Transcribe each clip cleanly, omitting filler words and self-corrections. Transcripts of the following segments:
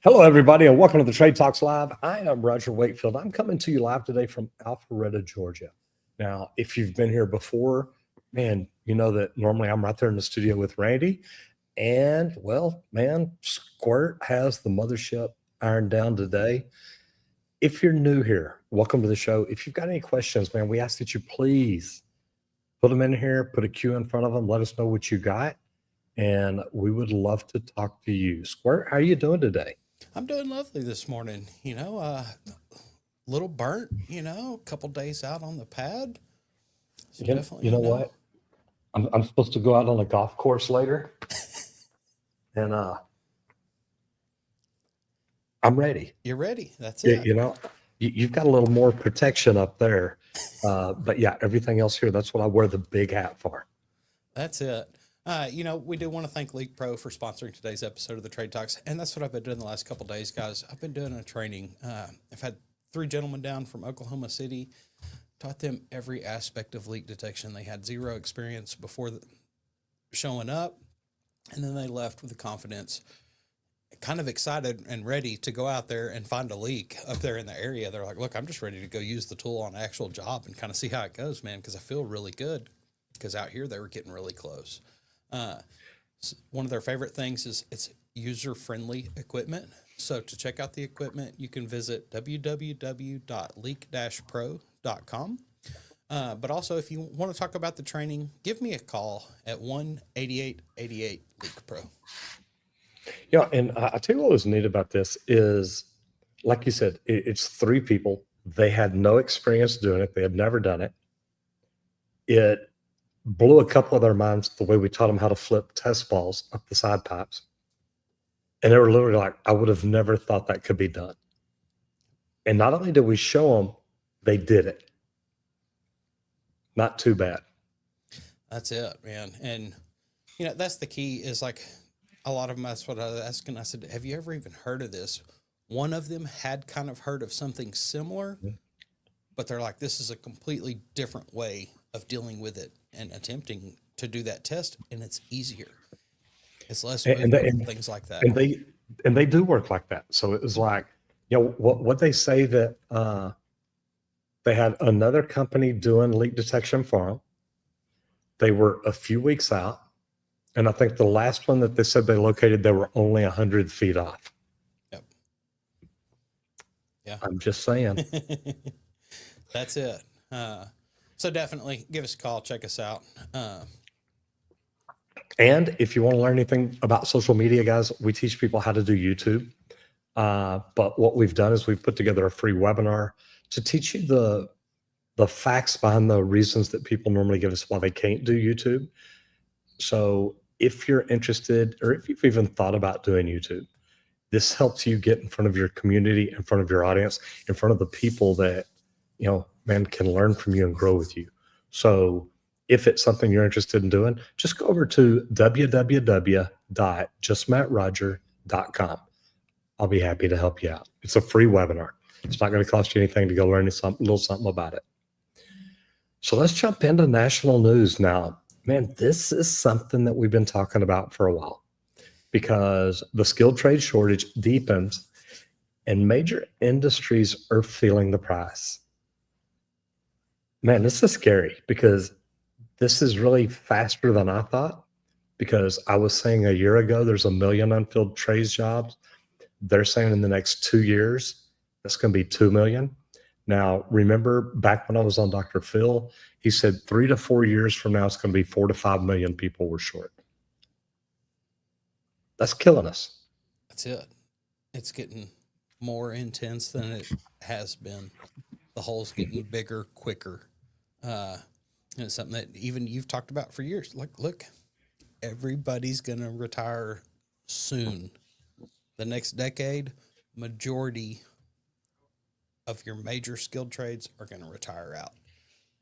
Hello, everybody, and welcome to the Trade Talks Live. I am Roger Wakefield. I'm coming to you live today from Alpharetta, Georgia. Now, if you've been here before, man, you know that normally I'm right there in the studio with Randy. And, well, man, Squirt has the mothership ironed down today. If you're new here, welcome to the show. If you've got any questions, man, we ask that you please put them in here, put a Q in front of them, let us know what you got, and we would love to talk to you. Squirt, how are you doing today? I'm doing lovely this morning. Little burnt, a couple days out on the pad. So definitely, You know what? I'm supposed to go out on a golf course later, and I'm ready. you're ready. That's Yeah, it. you've got a little more protection up there, but yeah, everything else here, that's what I wear the big hat for. That's it. We do want to thank League Pro for sponsoring today's episode of the Trade Talks. And that's what I've been doing the last couple days, guys. I've been doing a training. I've had 3 gentlemen down from Oklahoma City, taught them every aspect of leak detection. They had zero experience before showing up, and then they left with the confidence, kind of excited and ready to go out there and find a leak up there in the area. They're like, look, I'm just ready to go use the tool on an actual job and kind of see how it goes, man, because I feel really good. Because out here they were getting really close. One of their favorite things is it's user-friendly equipment. So to check out the equipment, you can visit www.leak-pro.com. But also, if you want to talk about the training, give me a call at 1-8888-LEAK-PRO. Yeah, and I tell you what was neat about this is, like you said, it's 3 people. They had no experience doing it. They had never done it. It blew a couple of their minds the way we taught them how to flip test balls up the side pipes. And they were literally like, I would have never thought that could be done. And not only did we show them, they did it. Not too bad. That's it, man. And, that's the key is like a lot of them, that's what I was asking. I said, have you ever even heard of this? One of them had kind of heard of something similar, but they're like, this is a completely different way of dealing with it and attempting to do that test. And it's easier. It's less movement, things like that. And they do work like that. So it was like, what they say that they had another company doing leak detection for them. They were a few weeks out. And I think the last one that they said they located, they were only 100 feet off. Yep. Yeah. I'm just saying. That's it. So definitely give us a call. Check us out. And if you want to learn anything about social media, guys, we teach people how to do YouTube. But what we've done is we've put together a free webinar to teach you the facts behind the reasons that people normally give us why they can't do YouTube. So if you're interested, or if you've even thought about doing YouTube, this helps you get in front of your community, in front of your audience, in front of the people that, man, can learn from you and grow with you. So if it's something you're interested in doing, just go over to www.justmattroger.com. I'll be happy to help you out. It's a free webinar. It's not going to cost you anything to go learn a little something about it. So let's jump into national news now. Man, this is something that we've been talking about for a while because the skilled trade shortage deepens and major industries are feeling the price. Man, this is scary because this is really faster than I thought, because I was saying a year ago there's 1 million unfilled trades jobs. They're saying in the next 2 years, that's going to be 2 million. Now, remember back when I was on Dr. Phil, he said 3 to 4 years from now, it's going to be 4 to 5 million people we're short. That's killing us. That's it. It's getting more intense than it has been. The hole's getting bigger, quicker. And it's something that even you've talked about for years. Like, look, everybody's going to retire soon. The next decade, majority of your major skilled trades are going to retire out.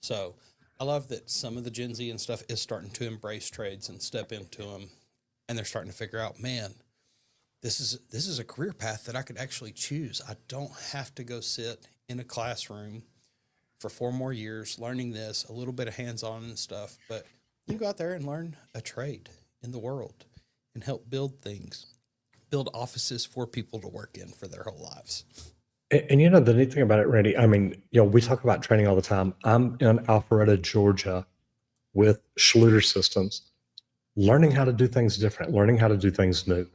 So I love that some of the Gen Z and stuff is starting to embrace trades and step into them. And they're starting to figure out, man, this is a career path that I could actually choose. I don't have to go sit in a classroom for 4 more years learning this, a little bit of hands-on and stuff, but you go out there and learn a trade in the world and help build things. build offices for people to work in for their whole lives. And you know, the neat thing about it, Randy, I mean, you know, we talk about training all the time. I'm in Alpharetta, Georgia with Schluter Systems, learning how to do things different, learning how to do things new.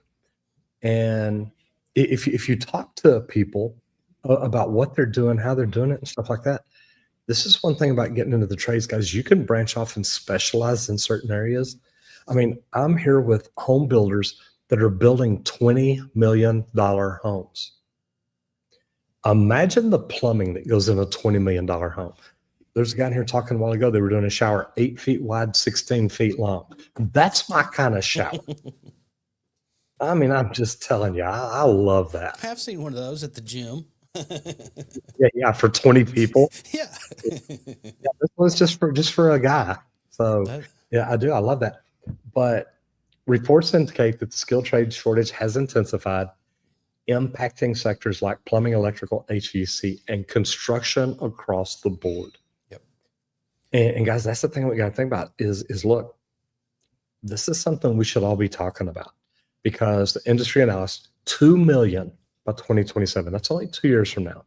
And if you talk to people about what they're doing, how they're doing it, and stuff like that, this is one thing about getting into the trades, guys. You can branch off and specialize in certain areas. I mean, I'm here with home builders that are building $20 million homes. Imagine the plumbing that goes in a $20 million home. There's a guy in here talking a while ago. They were doing a shower 8 feet wide, 16 feet long. That's my kind of shower. I mean, I'm just telling you, I love that. I have seen one of those at the gym. Yeah, for 20 people. Yeah. Yeah, this one's just for a guy. So yeah, I do. I love that. But reports indicate that the skilled trade shortage has intensified, impacting sectors like plumbing, electrical, HVAC, and construction across the board. Yep. And guys, that's the thing we got to think about is look, this is something we should all be talking about because the industry announced 2 million by 2027. That's only 2 years from now.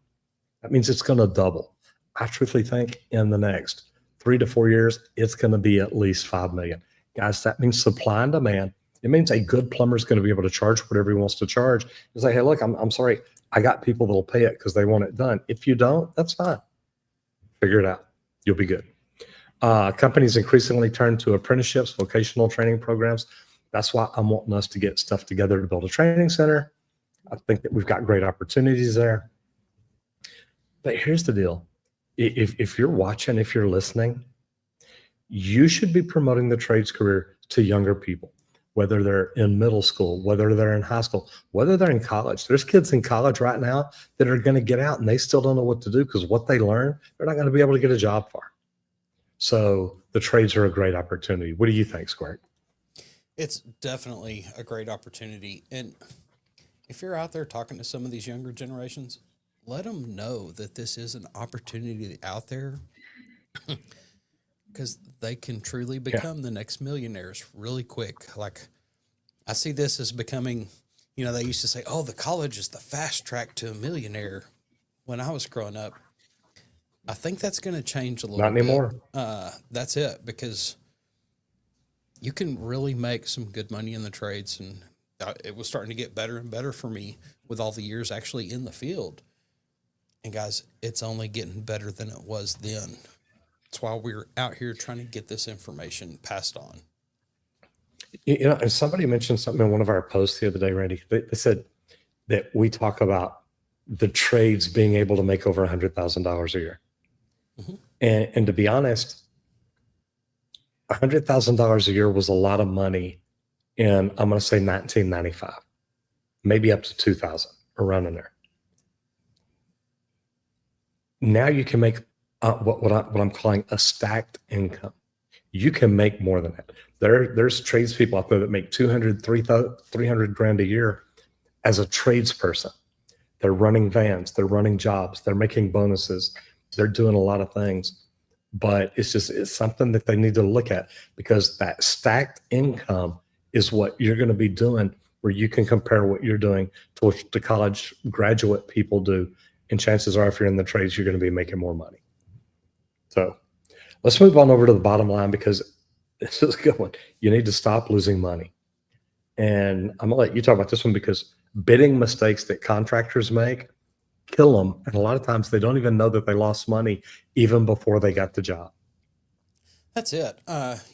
That means it's going to double. I truthfully think in the next 3 to 4 years, it's going to be at least 5 million. Guys, that means supply and demand. It means a good plumber is going to be able to charge whatever he wants to charge. He's like, hey, look, I'm sorry. I got people that'll pay it because they want it done. If you don't, that's fine. Figure it out. You'll be good. Companies increasingly turn to apprenticeships, vocational training programs. That's why I'm wanting us to get stuff together to build a training center. I think that we've got great opportunities there. But here's the deal. If you're watching, if you're listening, you should be promoting the trades career to younger people, whether they're in middle school, whether they're in high school, whether they're in college. There's kids in college right now that are going to get out and they still don't know what to do because what they learn, they're not going to be able to get a job for. So the trades are a great opportunity. What do you think, Squirt? It's definitely a great opportunity. And if you're out there talking to some of these younger generations, let them know that this is an opportunity out there because they can truly become the next millionaires really quick. Like I see this as becoming, you know, they used to say, oh, the college is the fast track to a millionaire when I was growing up. I think that's going to change a little bit. Not anymore. That's it, because you can really make some good money in the trades. And it was starting to get better and better for me with all the years actually in the field. And guys, it's only getting better than it was then. That's why we're out here trying to get this information passed on. You know, and somebody mentioned something in one of our posts the other day, Randy. They said that we talk about the trades being able to make over $100,000 a year. Mm-hmm. And to be honest, $100,000 a year was a lot of money in, I'm going to say 1995, maybe up to 2000, around in there. Now you can make what I'm calling a stacked income. You can make more than that. There's tradespeople out there that make 200, 300 grand a year as a tradesperson. They're running vans, they're running jobs, they're making bonuses, they're doing a lot of things. But it's something that they need to look at, because that stacked income is what you're going to be doing, where you can compare what you're doing to what the college graduate people do. And chances are, if you're in the trades, you're going to be making more money. So let's move on over to the bottom line, because this is a good one. You need to stop losing money. And I'm going to let you talk about this one, because bidding mistakes that contractors make kill them. And a lot of times they don't even know that they lost money even before they got the job. That's it.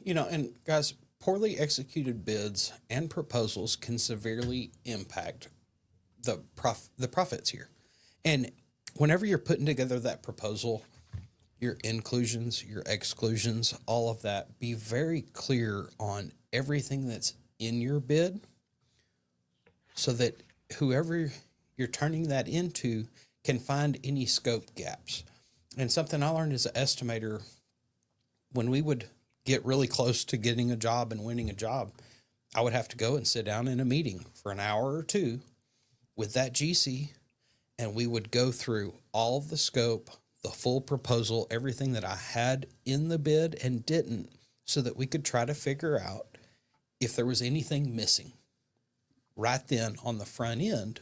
You know, and guys, poorly executed bids and proposals can severely impact the profits here. And whenever you're putting together that proposal, your inclusions, your exclusions, all of that, be very clear on everything that's in your bid, so that whoever you're turning that into can find any scope gaps. And something I learned as an estimator, when we would get really close to getting a job and winning a job, I would have to go and sit down in a meeting for an hour or two with that GC, and we would go through all of the scope, the full proposal, everything that I had in the bid and didn't, so that we could try to figure out if there was anything missing. right then on the front end,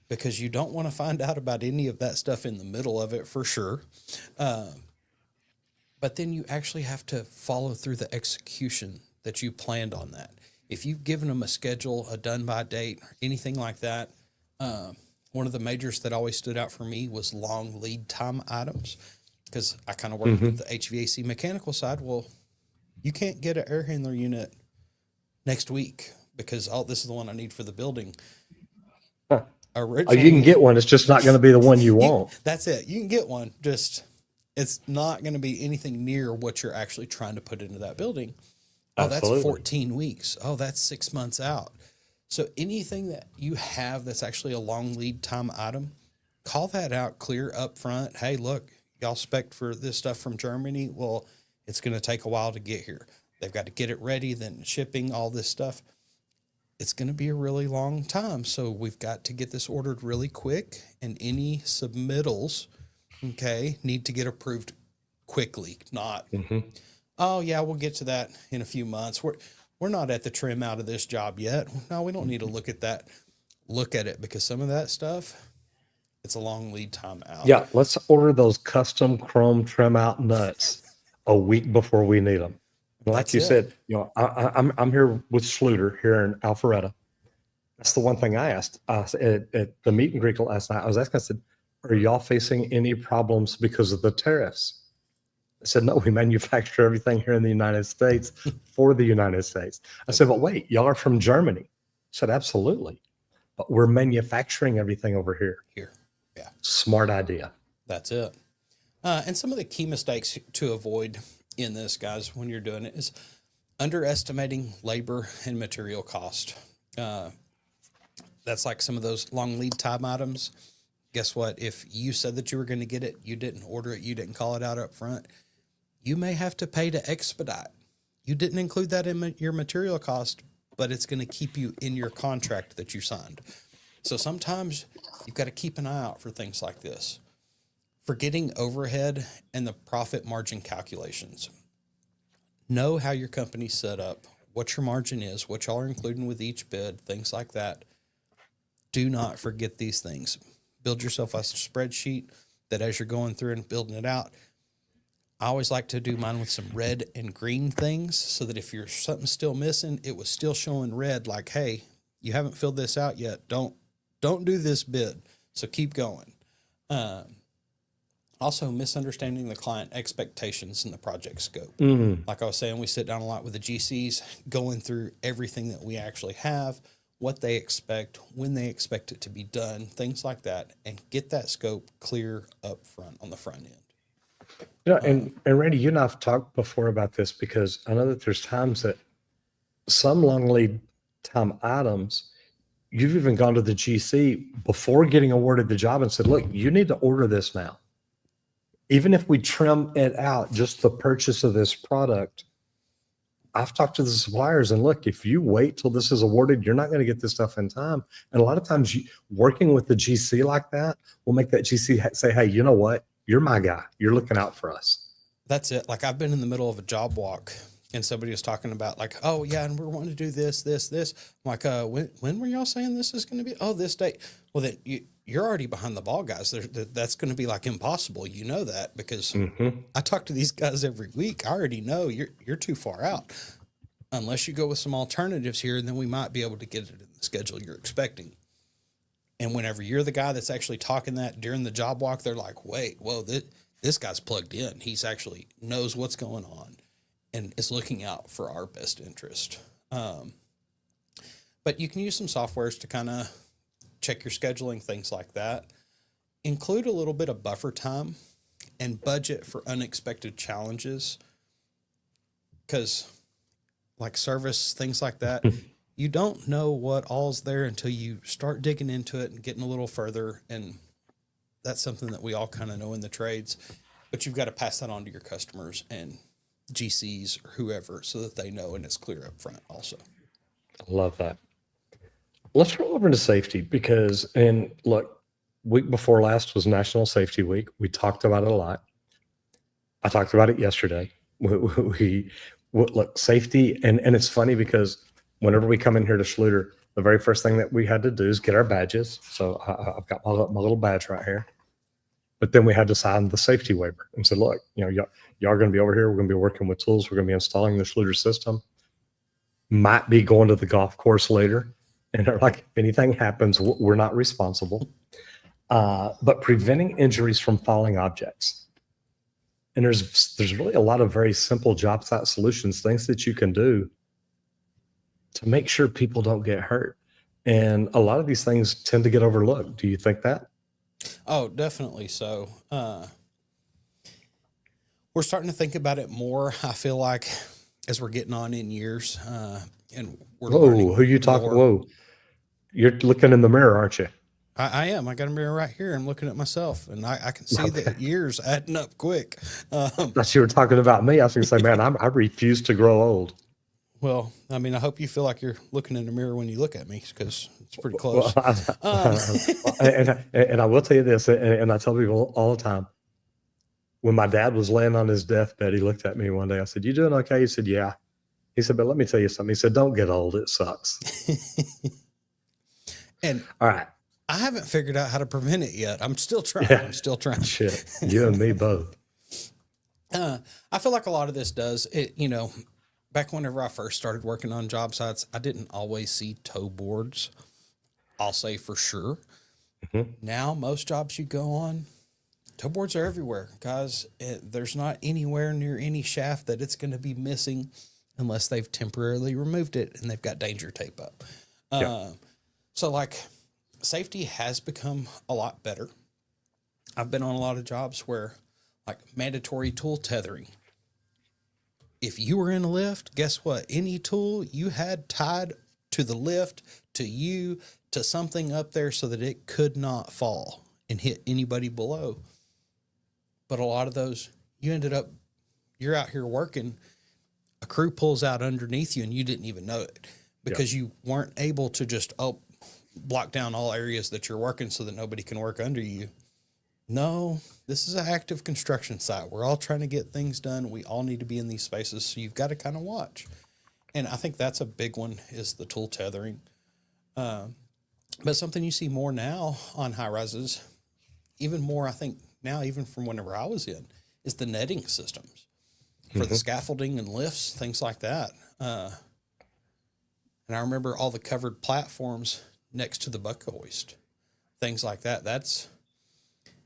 because you don't want to find out about any of that stuff in the middle of it for sure. But then you actually have to follow through the execution that you planned on that. If you've given them a schedule, a done by date, or anything like that, one of the majors that always stood out for me was long lead time items, because I kind of worked with the HVAC mechanical side. Well, you can't get an air handler unit next week because, oh, this is the one I need for the building. Huh. Originally, You can get one. It's just not going to be the one you want. that's it. You can get one. Just it's not going to be anything near what you're actually trying to put into that building. Oh, Absolutely. that's 14 weeks. Oh, that's 6 months out. So anything that you have that's actually a long lead time item, call that out clear up front. Hey, look, y'all spec for this stuff from Germany. Well, it's going to take a while to get here. They've got to get it ready, then shipping, all this stuff. It's going to be a really long time. So we've got to get this ordered really quick, and any submittals, okay, need to get approved quickly, not, oh yeah, we'll get to that in a few months. We're not at the trim out of this job yet. No, we don't need to look at that. Look at it, because some of that stuff, it's a long lead time out. Yeah, let's order those custom chrome trim out nuts a week before we need them. Like That's you it. said, I'm here with Schluter here in Alpharetta. That's the one thing I asked at the meet and greet last night. I was asking, I said, are y'all facing any problems because of the tariffs? I said, no, we manufacture everything here in the United States for the United States. I said, but wait, y'all are from Germany. I said, absolutely. But we're manufacturing everything over here. Here. Yeah. Smart idea. That's it. And some of the key mistakes to avoid in this, guys, when you're doing it, is underestimating labor and material cost. That's like some of those long lead time items. Guess what? If you said that you were going to get it, you didn't order it, you didn't call it out up front, you may have to pay to expedite. You didn't include that in your material cost, but it's going to keep you in your contract that you signed. So sometimes you've got to keep an eye out for things like this. Forgetting overhead and the profit margin calculations. Know how your company's set up, what your margin is, what y'all are including with each bid, things like that. Do not forget these things. Build yourself a spreadsheet that as you're going through and building it out, I always like to do mine with some red and green things so that if you're something still missing, it was still showing red, like, hey, you haven't filled this out yet. Don't do this bid. So keep going. Also, misunderstanding the client expectations in the project scope. Like I was saying, we sit down a lot with the GCs, going through everything that we actually have, what they expect, when they expect it to be done, things like that, and get that scope clear up front on the front end. And Randy, you and I have talked before about this, because I know that there's times that some long lead time items, you've even gone to the GC before getting awarded the job and said, look, you need to order this now. Even if we trim it out, just the purchase of this product, I've talked to the suppliers, and look, if you wait till this is awarded, you're not going to get this stuff in time. And a lot of times working with the GC like that will make that GC say, hey, you know what? You're my guy. You're looking out for us. That's it. Like, I've been in the middle of a job walk and somebody was talking about, like, oh yeah, and we're wanting to do this. I'm like, when were y'all saying this is going to be? Oh, this date. Well, then you're already behind the ball, guys. That's going to be like impossible. You know that, because I talk to these guys every week. I already know you're too far out. Unless you go with some alternatives here, then we might be able to get it in the schedule you're expecting. And whenever you're the guy that's actually talking that during the job walk, they're like, wait, whoa, this guy's plugged in. He's actually knows what's going on and is looking out for our best interest. But you can use some softwares to kind of check your scheduling, things like that. Include a little bit of buffer time and budget for unexpected challenges. Because like service, things like that, you don't know what all's there until you start digging into it and getting a little further. And that's something that we all kind of know in the trades, but you've got to pass that on to your customers and GCs or whoever so that they know and it's clear up front also. I love that. Let's roll over into safety, because, and look, week before last was National Safety Week. We talked about it a lot. I talked about it yesterday. We look, safety, and it's funny because whenever we come in here to Schluter, the very first thing that we had to do is get our badges. So I've got my little badge right here. But then we had to sign the safety waiver and said, look, y'all are going to be over here. We're going to be working with tools. We're going to be installing the Schluter system. Might be going to the golf course later. And they're like, if anything happens, we're not responsible. But preventing injuries from falling objects. And there's really a lot of very simple job site solutions, things that you can do to make sure people don't get hurt. And a lot of these things tend to get overlooked. Do you think that? Oh, definitely so. We're starting to think about it more, I feel like, as we're getting on in years. And we're learning Who you talking? more. Whoa, you're looking in the mirror, aren't you? I am. I got a mirror right here. I'm looking at myself, and I can see the years adding up quick. I thought you were talking about me. I was going to say, man, I refuse to grow old. Well, I mean, I hope you feel like you're looking in the mirror when you look at me, because it's pretty close. And I will tell you this, and I tell people all the time, when my dad was laying on his deathbed, he looked at me one day. I said, "You doing okay?" He said, "Yeah." He said, "But let me tell you something." He said, "Don't get old. It sucks." And all right. I haven't figured out how to prevent it yet. I'm still trying. Yeah. I'm still trying. Shit, you and me both. I feel like a lot of this does it, back whenever I first started working on job sites, I didn't always see tow boards. I'll say for sure. Mm-hmm. Now, most jobs you go on, tow boards are everywhere, guys. There's not anywhere near any shaft that it's going to be missing unless they've temporarily removed it and they've got danger tape up. Yeah. So like, safety has become a lot better. I've been on a lot of jobs where, like, mandatory tool tethering. If you were in a lift, guess what? Any tool you had tied to the lift, to you, to something up there so that it could not fall and hit anybody below. But a lot of those, you're out here working, a crew pulls out underneath you and you didn't even know it because you weren't able to just, block down all areas that you're working so that nobody can work under you. No, this is an active construction site. We're all trying to get things done. We all need to be in these spaces. So you've got to kind of watch. And I think that's a big one, is the tool tethering. But something you see more now on high rises, even more, I think now, even from whenever I was in, is the netting systems for the scaffolding and lifts, things like that. And I remember all the covered platforms next to the bucket hoist, things like that. That's,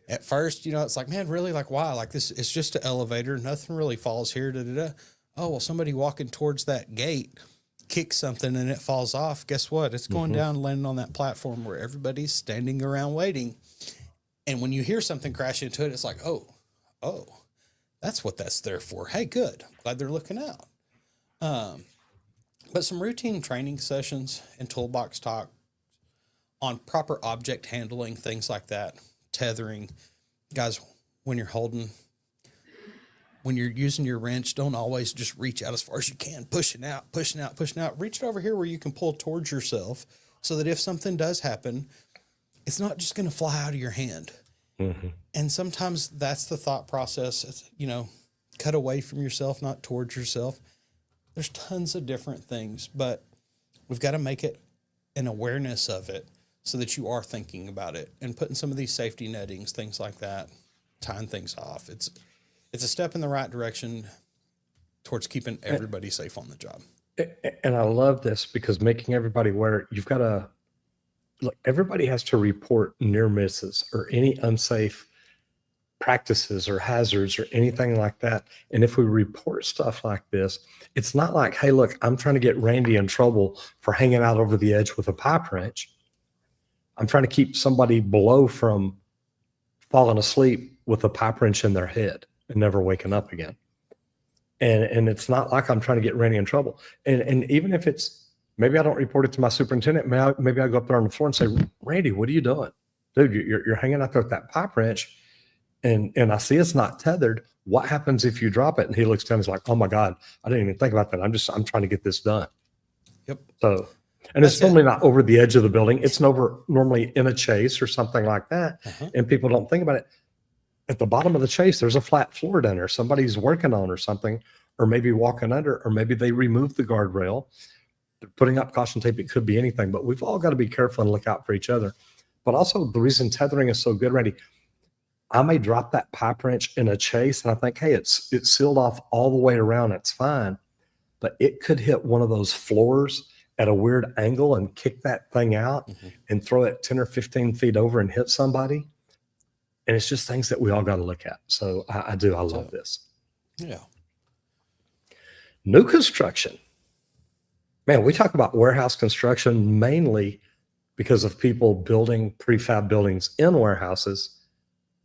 at first, it's like, man, really? Like, why? Like, this, it's just an elevator. Nothing really falls here. Oh, well, somebody walking towards that gate kicks something and it falls off. Guess what? It's going down and landing on that platform where everybody's standing around waiting. And when you hear something crash into it, it's like, oh, that's what that's there for. Hey, good. Glad they're looking out. But some routine training sessions and toolbox talk on proper object handling, things like that, tethering. Guys, when you're using your wrench, don't always just reach out as far as you can, pushing out. Reach it over here where you can pull towards yourself so that if something does happen, it's not just going to fly out of your hand. Mm-hmm. And sometimes that's the thought process. It's, cut away from yourself, not towards yourself. There's tons of different things, but we've got to make it an awareness of it so that you are thinking about it and putting some of these safety nettings, things like that, tying things off. It's a step in the right direction towards keeping everybody safe on the job. And I love this because making everybody aware, you've got to, look, everybody has to report near misses or any unsafe practices or hazards or anything like that. And if we report stuff like this, it's not like, hey, look, I'm trying to get Randy in trouble for hanging out over the edge with a pipe wrench. I'm trying to keep somebody below from falling asleep with a pipe wrench in their head and never waking up again. And it's not like I'm trying to get Randy in trouble. And even if it's, maybe I don't report it to my superintendent, maybe I go up there on the floor and say, Randy, what are you doing? Dude, you're hanging out there with that pipe wrench and I see it's not tethered. What happens if you drop it? And he looks down and he's like, oh my God, I didn't even think about that. I'm trying to get this done. Yep. So, and it's normally not over the edge of the building. It's normally in a chase or something like that. And people don't think about it. At the bottom of the chase, there's a flat floor down there. Somebody's working on or something, or maybe walking under, or maybe they removed the guardrail. putting up caution tape. It could be anything, but we've all got to be careful and look out for each other. But also the reason tethering is so good, Randy, I may drop that pipe wrench in a chase and I think, hey, it's sealed off all the way around. It's fine. But it could hit one of those floors at a weird angle and kick that thing out and throw it 10 or 15 feet over and hit somebody. And it's just things that we all got to look at. So I love this. Yeah. New construction. Man, we talk about warehouse construction mainly because of people building prefab buildings in warehouses.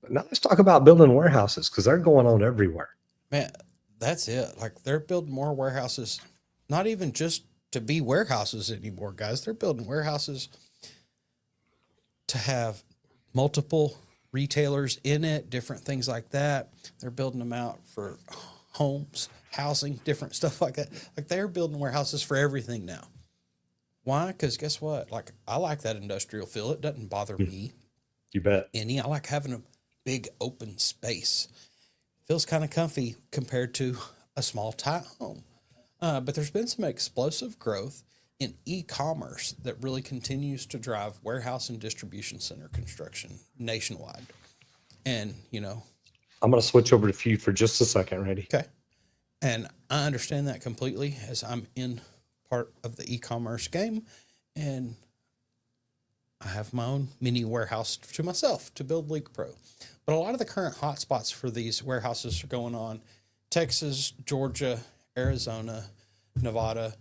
But now let's talk about building warehouses because they're going on everywhere. Man, that's it. Like they're building more warehouses, not even just to be warehouses anymore, guys. They're building warehouses to have multiple retailers in it, different things like that. They're building them out for homes, housing, different stuff like that. Like they're building warehouses for everything now. Why? Because guess what? Like I like that industrial feel. It doesn't bother me You bet. any. I like having a big open space. Feels kind of comfy compared to a small tight home. But there's been some explosive growth in e-commerce that really continues to drive warehouse and distribution center construction nationwide. And, you know, I'm going to switch over to you for just a second, Randy. okay. And I understand that completely as I'm in part of the e-commerce game and I have my own mini warehouse to myself to build Leak Pro. But a lot of the current hotspots for these warehouses are going on Texas, Georgia, Arizona, Nevada.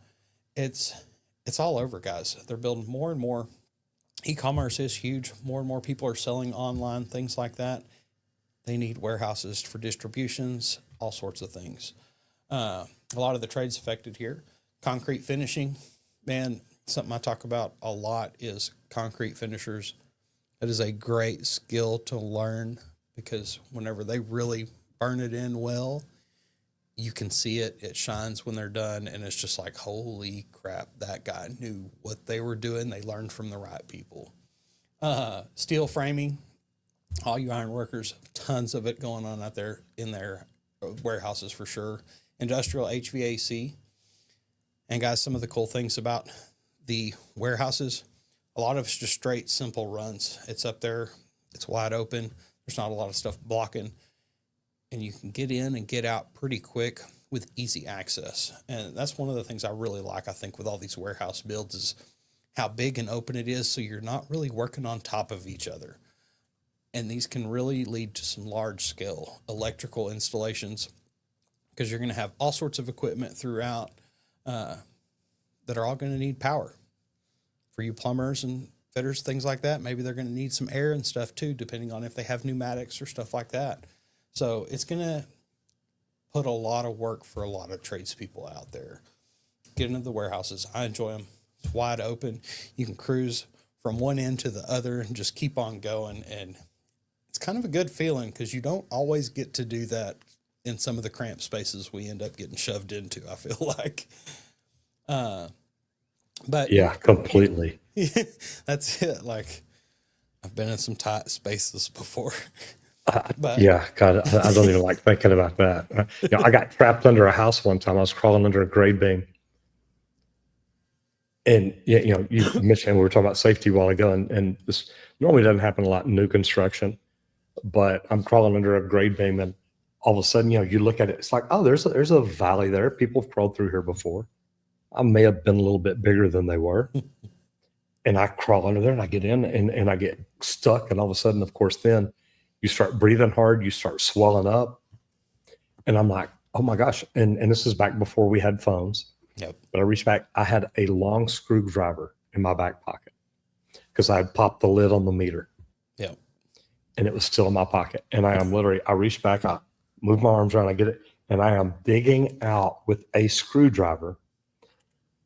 It's all over, guys. They're building more and more. E-commerce is huge. More and more people are selling online, things like that. They need warehouses for distributions, all sorts of things. A lot of the trades affected here. Concrete finishing, man, something I talk about a lot is concrete finishers. It is a great skill to learn because whenever they really burn it in well, you can see it. It shines when they're done. And it's just like, holy crap, that guy knew what they were doing. They learned from the right people. Steel framing, all you iron workers, tons of it going on out there in their warehouses for sure. Industrial HVAC. And guys, some of the cool things about the warehouses, a lot of it's just straight, simple runs. It's up there. It's wide open. There's not a lot of stuff blocking. And you can get in and get out pretty quick with easy access. And that's one of the things I really like, I think, with all these warehouse builds is how big and open it is. So you're not really working on top of each other. And these can really lead to some large scale electrical installations because you're going to have all sorts of equipment throughout that are all going to need power. For you plumbers and fitters, things like that, maybe they're going to need some air and stuff too, depending on if they have pneumatics or stuff like that. So it's going to put a lot of work for a lot of tradespeople out there. Get into the warehouses. I enjoy them. It's wide open. You can cruise from one end to the other and just keep on going. And it's kind of a good feeling because you don't always get to do that in some of the cramped spaces we end up getting shoved into, I feel like. But yeah, completely. That's it. Like I've been in some tight spaces before. But Yeah, God, I don't even like thinking about that. I got trapped under a house one time. I was crawling under a grade beam. And you mentioned we were talking about safety a while ago, and this normally doesn't happen a lot in new construction, but I'm crawling under a grade beam, and all of a sudden, you look at it, it's like, oh, there's a valley there. People have crawled through here before. I may have been a little bit bigger than they were. And I crawl under there and I get in and I get stuck. And all of a sudden, of course, then you start breathing hard, you start swelling up. And I'm like, oh my gosh. And this is back before we had phones. Yep. But I reached back, I had a long screwdriver in my back pocket because I had popped the lid on the meter. Yep. And it was still in my pocket. And I reached back, I move my arms around, I get it, and I am digging out with a screwdriver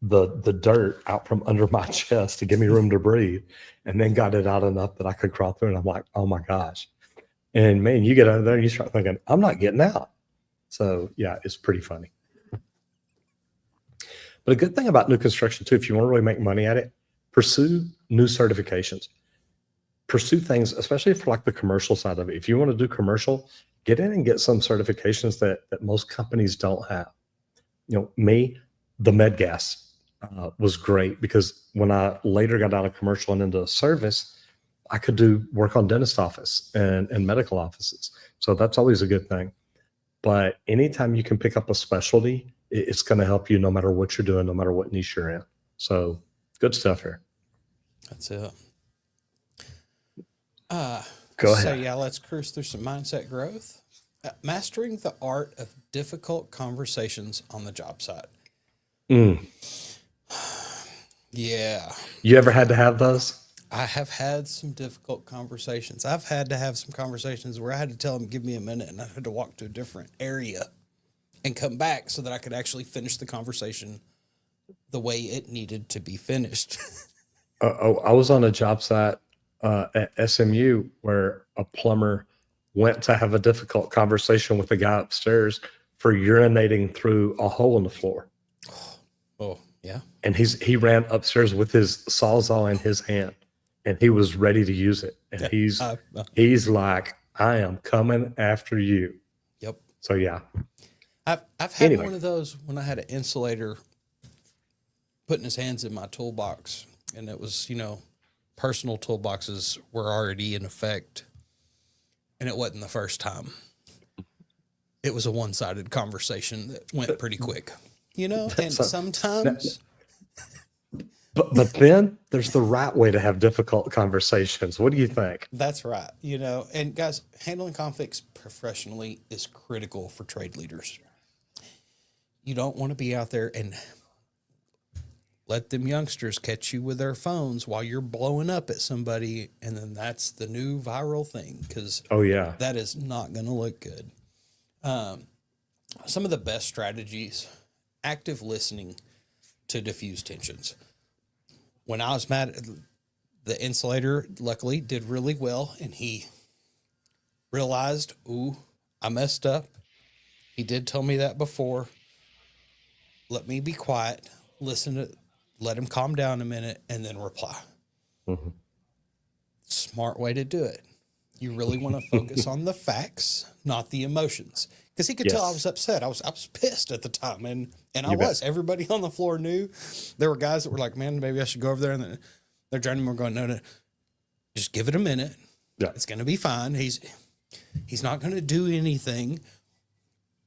the dirt out from under my chest to give me room to breathe, and then got it out enough that I could crawl through. And I'm like, oh my gosh. And man, you get out of there and you start thinking, I'm not getting out. So yeah, it's pretty funny. But a good thing about new construction too, if you want to really make money at it, pursue new certifications. Pursue things, especially for like the commercial side of it. If you want to do commercial, get in and get some certifications that most companies don't have. Me, the med gas. was great because when I later got out of commercial and into service, I could do work on dentist office and medical offices. So that's always a good thing. But anytime you can pick up a specialty, it's going to help you no matter what you're doing, no matter what niche you're in. So good stuff here. That's it. Go So ahead. yeah, let's cruise through some mindset growth. Mastering the art of difficult conversations on the job site. Mm. Yeah, You ever had to have those? I have had some difficult conversations. I've had to have some conversations where I had to tell them, give me a minute, and I had to walk to a different area and come back so that I could actually finish the conversation the way it needed to be finished. I was on a job site at SMU where a plumber went to have a difficult conversation with a guy upstairs for urinating through a hole in the floor. Oh, yeah. And he ran upstairs with his sawzall in his hand and he was ready to use it. And he's like, I am coming after you. Yep. So yeah. I've had Anyway. one of those when I had an insulator putting his hands in my toolbox, and it was, personal toolboxes were already in effect, and it wasn't the first time. It was a one-sided conversation that went pretty quick, and sometimes But then there's the right way to have difficult conversations. What do you think? that's right, and guys, handling conflicts professionally is critical for trade leaders. You don't want to be out there and let them youngsters catch you with their phones while you're blowing up at somebody, and then that's the new viral thing, because Oh yeah. that is not going to look good. Some of the best strategies: active listening to diffuse tensions. When I was mad, the insulator luckily did really well, and he realized, ooh, I messed up. He did tell me that before. Let me be quiet, let him calm down a minute, and then reply. Mm-hmm. Smart way to do it. You really want to focus on the facts, not the emotions. Because he could tell I was upset. I was pissed at the time, and I was. Everybody on the floor knew. There were guys that were like, "Man, maybe I should go over there." And then their journeymen were going, "No, just give it a minute. Yeah. It's going to be fine. He's not going to do anything,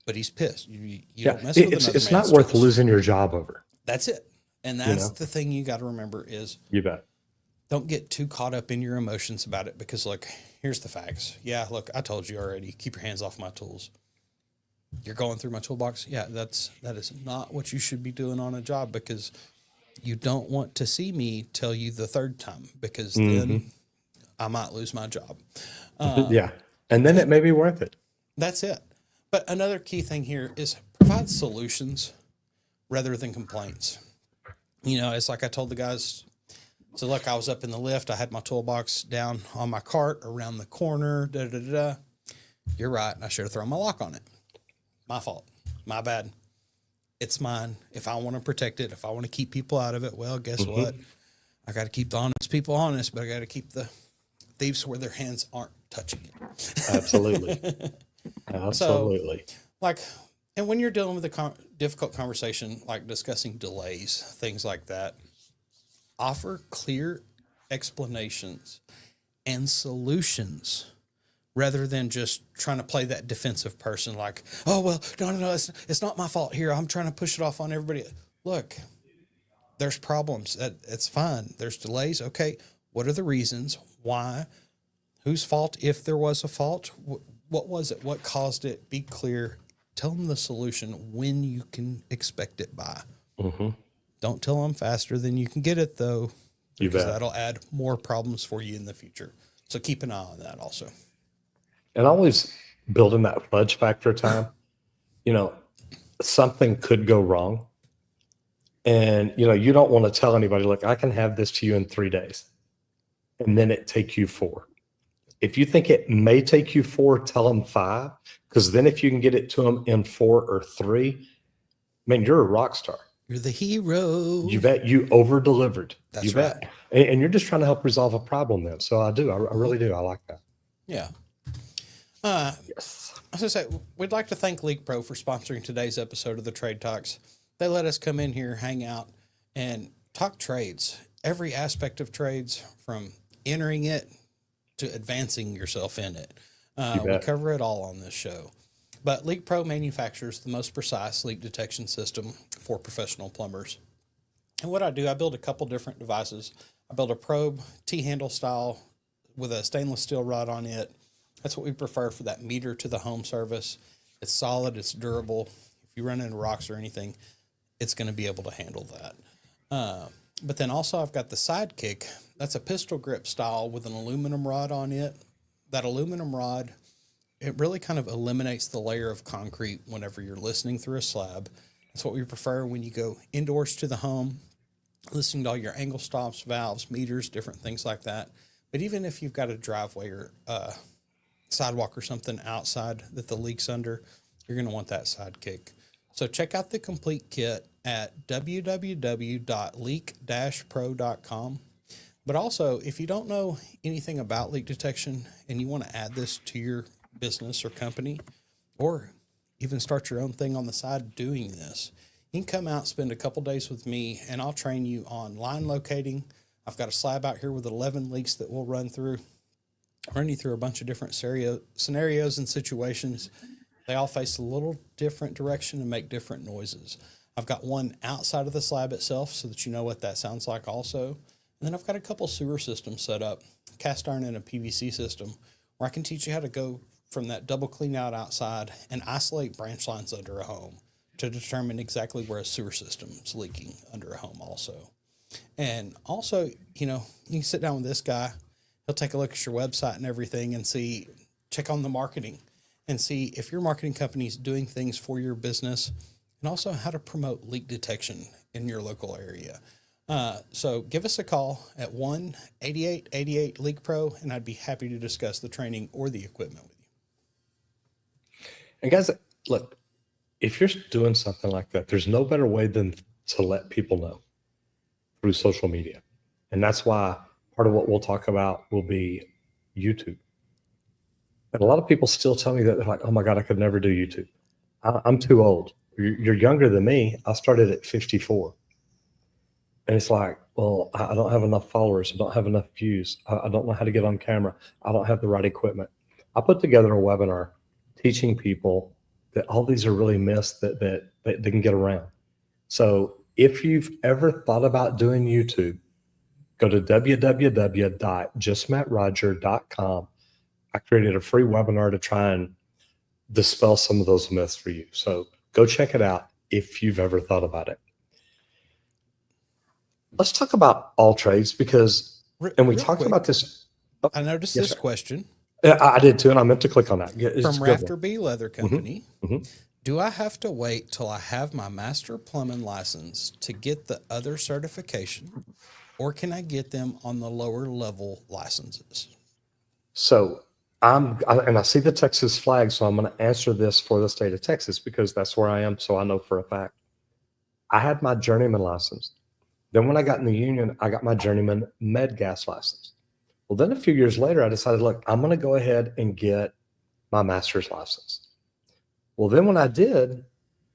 but he's pissed. You don't mess with another It's not man's worth tools." losing your job over. That's it. And that's the thing you got to remember is You bet. don't get too caught up in your emotions about it, because look, here's the facts. Yeah, look, I told you already. Keep your hands off my tools. You're going through my toolbox. Yeah, that is not what you should be doing on a job, because you don't want to see me tell you the third time, because then I might lose my job. Yeah. And then it may be worth it. That's it. But another key thing here is provide solutions rather than complaints. It's like I told the guys. So look, I was up in the lift. I had my toolbox down on my cart around the corner. You're right. I should have thrown my lock on it. My fault. My bad. It's mine. If I want to protect it, if I want to keep people out of it, well, guess what? I got to keep the honest people honest, but I got to keep the thieves where their hands aren't touching it. Absolutely. Absolutely. And when you're dealing with a difficult conversation, like discussing delays, things like that, offer clear explanations and solutions rather than just trying to play that defensive person like, oh, well, no, it's not my fault here. I'm trying to push it off on everybody. Look, there's problems. It's fine. There's delays. Okay, what are the reasons? Why? Whose fault, if there was a fault? What was it? What caused it? Be clear. Tell them the solution when you can expect it by. Don't tell them faster than you can get it, though, because that'll add more problems for you in the future. So keep an eye on that also. And always building that fudge factor time. Something could go wrong. And, you don't want to tell anybody, look, I can have this to you in 3 days. And then it take you 4. If you think it may take you 4, tell them 5. Because then if you can get it to them in 4 or 3, man, you're a rock star. You're the hero. You bet. You over-delivered. That's you bet. right. And you're just trying to help resolve a problem then. So I do. I really do. I like that. Yeah. Yes. I was going to say, we'd like to thank Leak Pro for sponsoring today's episode of the Trade Talks. They let us come in here, hang out, and talk trades, every aspect of trades from entering it to advancing yourself in it. You We bet. cover it all on this show. But Leak Pro manufactures the most precise leak detection system for professional plumbers. And what I do, I build a couple different devices. I build a probe T-handle style with a stainless steel rod on it. That's what we prefer for that meter to the home service. It's solid, it's durable. If you run into rocks or anything, it's going to be able to handle that. But then also I've got the Sidekick. That's a pistol grip style with an aluminum rod on it. That aluminum rod, it really kind of eliminates the layer of concrete whenever you're listening through a slab. That's what we prefer when you go indoors to the home, listening to all your angle stops, valves, meters, different things like that. But even if you've got a driveway or sidewalk or something outside that the leak's under, you're going to want that Sidekick. So check out the complete kit at www.leak-pro.com. But also, if you don't know anything about leak detection and you want to add this to your business or company, or even start your own thing on the side doing this, you can come out, spend a couple days with me, and I'll train you on line locating. I've got a slab out here with 11 leaks that we'll run you through a bunch of different scenarios and situations. They all face a little different direction and make different noises. I've got one outside of the slab itself so that you know what that sounds like also. And then I've got a couple sewer systems set up, cast iron and a PVC system, where I can teach you how to go from that double clean out outside and isolate branch lines under a home to determine exactly where a sewer system is leaking under a home also. And also, you can sit down with this guy. He'll take a look at your website and everything and check on the marketing and see if your marketing company is doing things for your business, and also how to promote leak detection in your local area. So give us a call at 1-8888-LEAK-PRO, and I'd be happy to discuss the training or the equipment with you. And guys, look, if you're doing something like that, there's no better way than to let people know through social media. And that's why part of what we'll talk about will be YouTube. And a lot of people still tell me that they're like, oh my God, I could never do YouTube. I'm too old. You're younger than me. I started at 54. And it's like, well, I don't have enough followers. I don't have enough views. I don't know how to get on camera. I don't have the right equipment. I put together a webinar teaching people that all these are really myths that they can get around. So if you've ever thought about doing YouTube, go to www.justmattroger.com. I created a free webinar to try and dispel some of those myths for you. So go check it out if you've ever thought about it. Let's talk about all trades because, and we talked about this. Oh, I noticed this question. I did too, and I meant to click on that. From Rafter B Leather Company. Do I have to wait till I have my master plumbing license to get the other certification, or can I get them on the lower level licenses? So I see the Texas flag, so I'm going to answer this for the state of Texas because that's where I am. So I know for a fact. I had my journeyman license. Then when I got in the union, I got my journeyman med gas license. Well, then a few years later, I decided, look, I'm going to go ahead and get my master's license. Well, then when I did,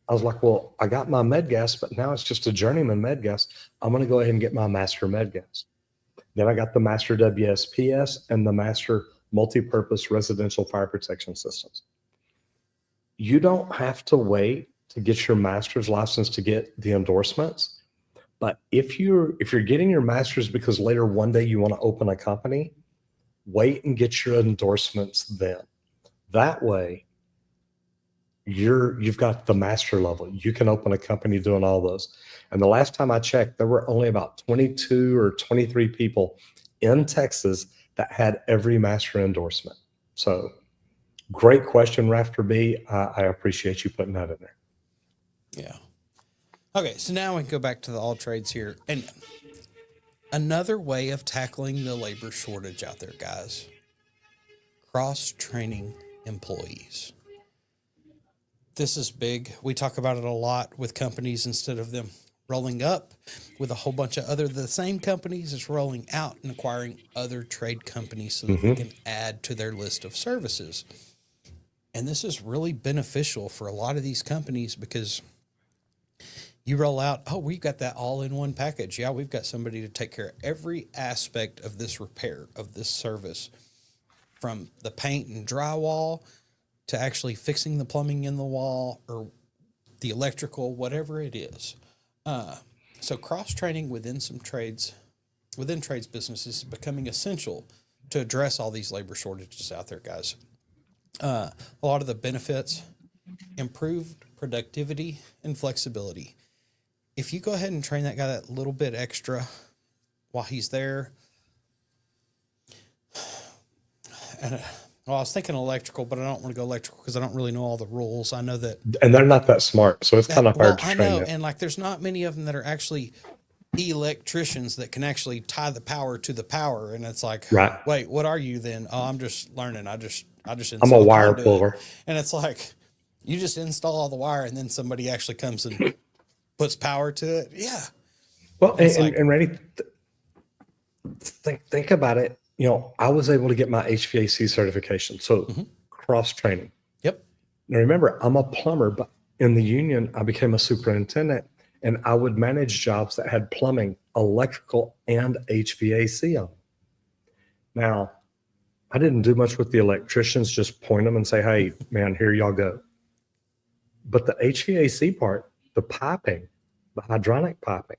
I was like, well, I got my med gas, but now it's just a journeyman med gas. I'm going to go ahead and get my master med gas. Then I got the master WSPS and the master multi-purpose residential fire protection systems. You don't have to wait to get your master's license to get the endorsements. But if you're getting your master's because later one day you want to open a company, wait and get your endorsements then. That way, you've got the master level. You can open a company doing all those. And the last time I checked, there were only about 22 or 23 people in Texas that had every master endorsement. So great question, Rafter B. I appreciate you putting that in there. Yeah. Okay, so now we can go back to the all trades here. And another way of tackling the labor shortage out there, guys, cross-training employees. This is big. We talk about it a lot with companies. Instead of them rolling up with a whole bunch of the same companies, it's rolling out and acquiring other trade companies so that they can add to their list of services. And this is really beneficial for a lot of these companies because You roll out, oh, we've got that all in one package. Yeah, we've got somebody to take care of every aspect of this repair, of this service, from the paint and drywall to actually fixing the plumbing in the wall or the electrical, whatever it is. So cross training within trades businesses is becoming essential to address all these labor shortages out there, guys. A lot of the benefits: improved productivity and flexibility. If you go ahead and train that guy that little bit extra while he's there, and well, I was thinking electrical, but I don't want to go electrical because I don't really know all the rules. I know that, And they're not that smart, so it's kind of hard to I train know, them. and like there's not many of them that are actually electricians that can actually tie the power to the power. And it's like, Right. wait, what are you then? Oh, I'm just learning. I just I'm a install wire conduit. puller. And it's like, you just install all the wire and then somebody actually comes and puts power to it. Yeah. Well, It's like- and Randy, think about it. You know, I was able to get my HVAC certification, so Mhm. cross training. Yep. Now remember, I'm a plumber, but in the union, I became a superintendent, and I would manage jobs that had plumbing, electrical, and HVAC on. Now, I didn't do much with the electricians; just point them and say, "Hey, man, here y'all go." But the HVAC part, the piping, the hydronic piping,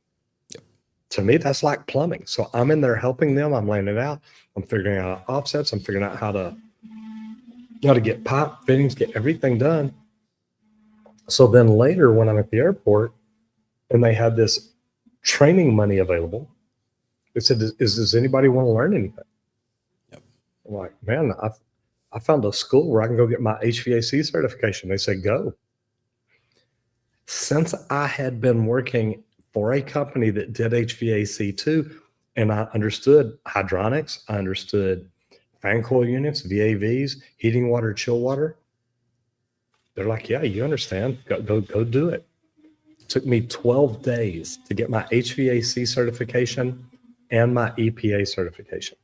to me, that's like plumbing. So I'm in there helping them. I'm laying it out. I'm figuring out offsets. I'm figuring out how to get pipe fittings, get everything done. So then later, when I'm at the airport and they had this training money available, they said, "Does anybody want to learn anything?" Yep. I'm like, "Man, I found a school where I can go get my HVAC certification." They said, "Go." Since I had been working for a company that did HVAC too, and I understood hydronics, I understood fan coil units, VAVs, heating water, chill water. They're like, "Yeah, you understand. Go do it." Took me 12 days to get my HVAC certification and my EPA certification.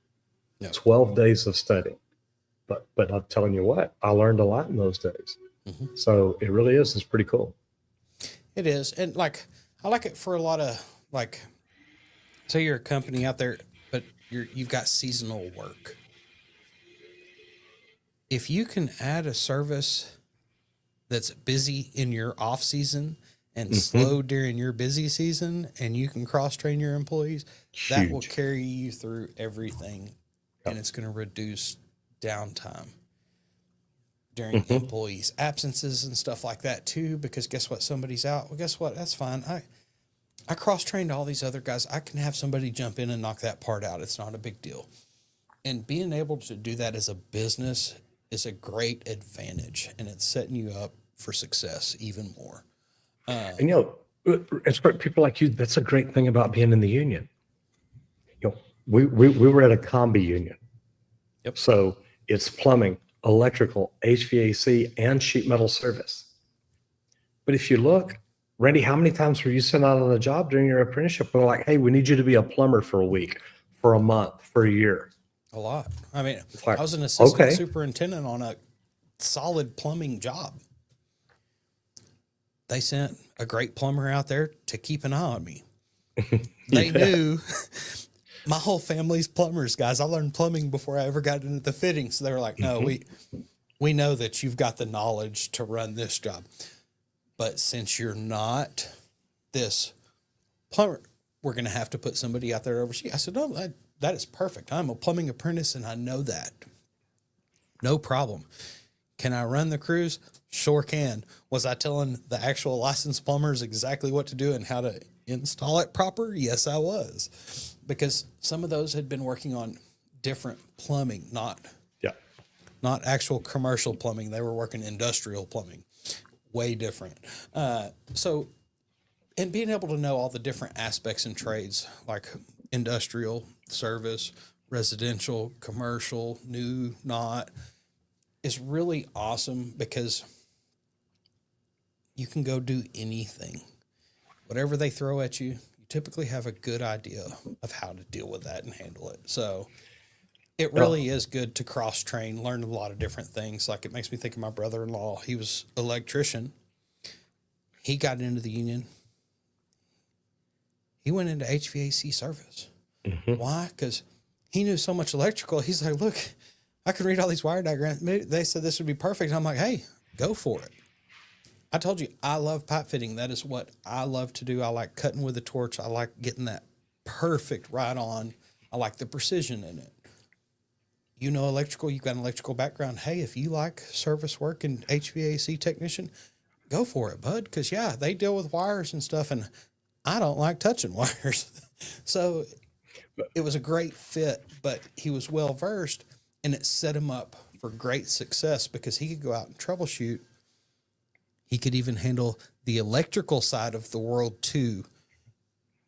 Yep. 12 days of studying. But I'm telling you what, I learned a lot in those days. Mhm. So it really is. It's pretty cool. It is. And like, I like it for a lot of like, say you're a company out there, but you've got seasonal work. If you can add a service that's busy in your off season and slow during your busy season, and you can cross train your employees, that will Huge. carry you through everything, and it's going to reduce downtime during employees' absences and stuff like that too. Because guess what? Somebody's out. Well, guess what? That's fine. I cross trained all these other guys. I can have somebody jump in and knock that part out. It's not a big deal. And being able to do that as a business is a great advantage, and it's setting you up for success even more. And it's for people like you. That's a great thing about being in the union. We were at a combi union. Yep. So it's plumbing, electrical, HVAC, and sheet metal service. But if you look, Randy, how many times were you sent out on a job during your apprenticeship? We're like, "Hey, we need you to be a plumber for a week, for a month, for a year." A lot. I mean, It's like, I was an assistant okay. superintendent on a solid plumbing job. They sent a great plumber out there to keep an eye on me. They knew my whole family's plumbers, guys. I learned plumbing before I ever got into the fitting. So they were like, "No, we know that you've got the knowledge to run this job. But since you're not this plumber, we're going to have to put somebody out there to oversee." I said, "No, that is perfect. I'm a plumbing apprentice and I know that. No problem. Can I run the crews? Sure can." Was I telling the actual licensed plumbers exactly what to do and how to install it proper? Yes, I was. Because some of those had been working on different plumbing, not actual commercial plumbing. They were working industrial plumbing. Way different. And being able to know all the different aspects and trades, like industrial, service, residential, commercial, new, not, is really awesome because you can go do anything. Whatever they throw at you, you typically have a good idea of how to deal with that and handle it. So it really is good to cross train, learn a lot of different things. Like, it makes me think of my brother-in-law. He was an electrician. He got into the union, he went into HVAC service. Mhm. Why? Because he knew so much electrical. He's like, look, I can read all these wire diagrams. They said this would be perfect. I'm like, hey, go for it. I told you, I love pipe fitting. That is what I love to do. I like cutting with a torch. I like getting that perfect right on. I like the precision in it. You know electrical, you've got an electrical background. Hey, if you like service work and HVAC technician, go for it, bud. Because, yeah, they deal with wires and stuff, and I don't like touching wires. So it was a great fit, but he was well-versed, and it set him up for great success because he could go out and troubleshoot. He could even handle the electrical side of the world too.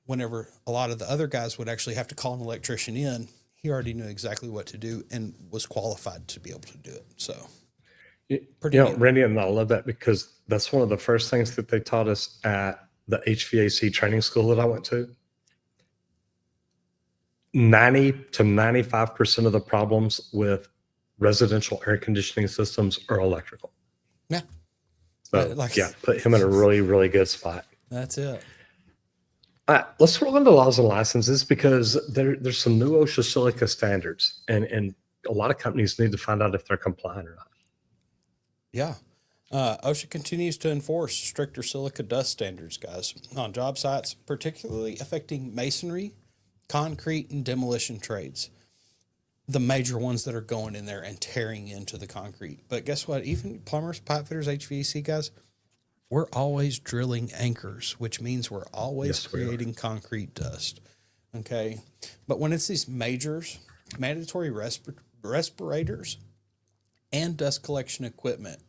Whenever a lot of the other guys would actually have to call an electrician in, he already knew exactly what to do and was qualified to be able to do it. So, pretty neat. Randy, and I love that because that's one of the first things that they taught us at the HVAC training school that I went to. 90 to 95% of the problems with residential air conditioning systems are electrical. Yeah. So, put him in a really, really good spot. That's it. All right, let's roll into laws and licenses because there's some new OSHA silica standards, and a lot of companies need to find out if they're compliant or not. Yeah. OSHA continues to enforce stricter silica dust standards, guys, on job sites, particularly affecting masonry, concrete, and demolition trades. The major ones that are going in there and tearing into the concrete. But guess what? Even plumbers, pipe fitters, HVAC guys, we're always drilling anchors, which means we're always creating concrete dust. Okay. But when it's these majors, mandatory respirators and dust collection equipment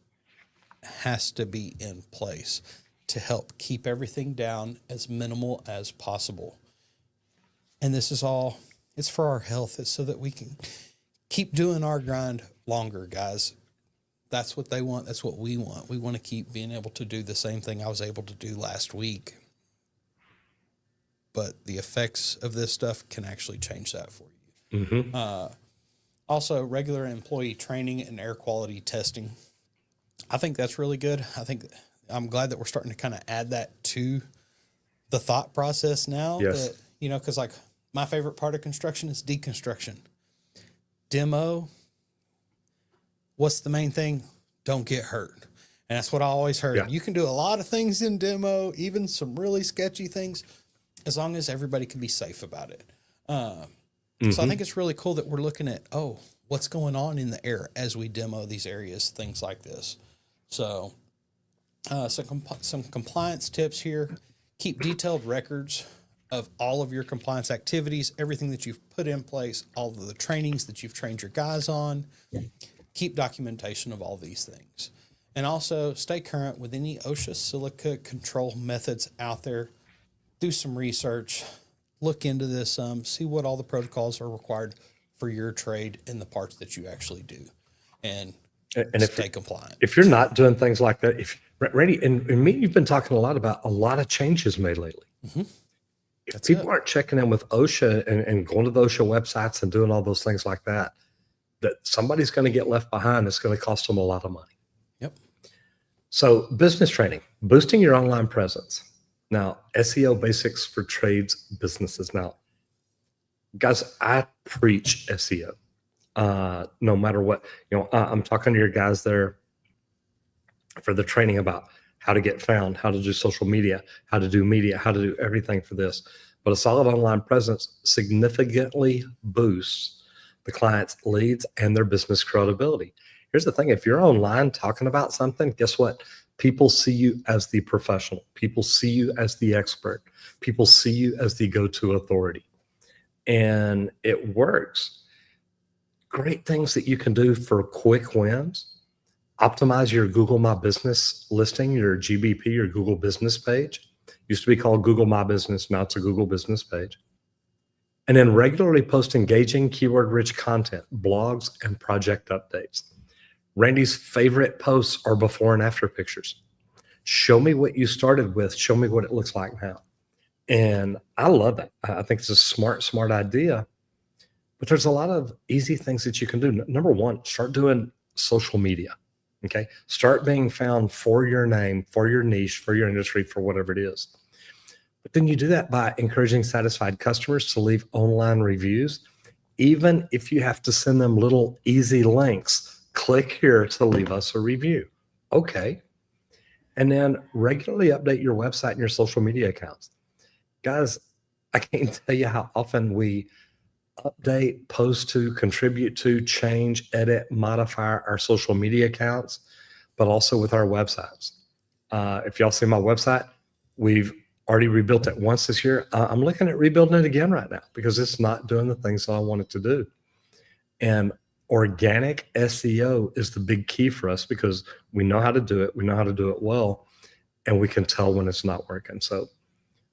has to be in place to help keep everything down as minimal as possible. And this is all, it's for our health. It's so that we can keep doing our grind longer, guys. That's what they want. That's what we want. We want to keep being able to do the same thing I was able to do last week. But the effects of this stuff can actually change that for you. Mm-hmm. Also, regular employee training and air quality testing. I think that's really good. I'm glad that we're starting to kind of add that to the thought process now. Yes. That, because like my favorite part of construction is deconstruction. Demo, what's the main thing? Don't get hurt. And that's what I always heard. Yeah. You can do a lot of things in demo, even some really sketchy things, as long as everybody can be safe about it. So I think it's really cool that we're looking at, what's going on in the air as we demo these areas, things like this. So some compliance tips here. Keep detailed records of all of your compliance activities, everything that you've put in place, all of the trainings that you've trained your guys on. Keep documentation of all these things. And also stay current with any OSHA silica control methods out there. Do some research, look into this, see what all the protocols are required for your trade and the parts that you actually do, and stay compliant. If you're not doing things like that, Randy and me, you've been talking a lot about a lot of changes made lately. Mm-hmm. If people aren't checking in with OSHA and going to the OSHA websites and doing all those things like that, that somebody's going to get left behind. It's going to cost them a lot of money. Yep. So business training, boosting your online presence. Now, SEO basics for trades businesses. Now, guys, I preach SEO. No matter what, I'm talking to your guys there for the training about how to get found, how to do social media, how to do everything for this. But a solid online presence significantly boosts the client's leads and their business credibility. Here's the thing. If you're online talking about something, guess what? People see you as the professional. People see you as the expert. People see you as the go-to authority. And it works. Great things that you can do for quick wins. Optimize your Google My Business listing, your GBP, your Google Business page. Used to be called Google My Business. Now it's a Google Business page. And then regularly post engaging, keyword-rich content, blogs, and project updates. Randy's favorite posts are before and after pictures. Show me what you started with. Show me what it looks like now. And I love that. I think it's a smart idea. But there's a lot of easy things that you can do. Number one, start doing social media. Okay. Start being found for your name, for your niche, for your industry, for whatever it is. But then you do that by encouraging satisfied customers to leave online reviews, even if you have to send them little easy links. Click here to leave us a review. Okay. And then regularly update your website and your social media accounts. Guys, I can't tell you how often we update, post to, contribute to, change, edit, modify our social media accounts, but also with our websites. If y'all see my website, we've already rebuilt it once this year. I'm looking at rebuilding it again right now because it's not doing the things that I want it to do. And organic SEO is the big key for us because we know how to do it. We know how to do it well, and we can tell when it's not working. So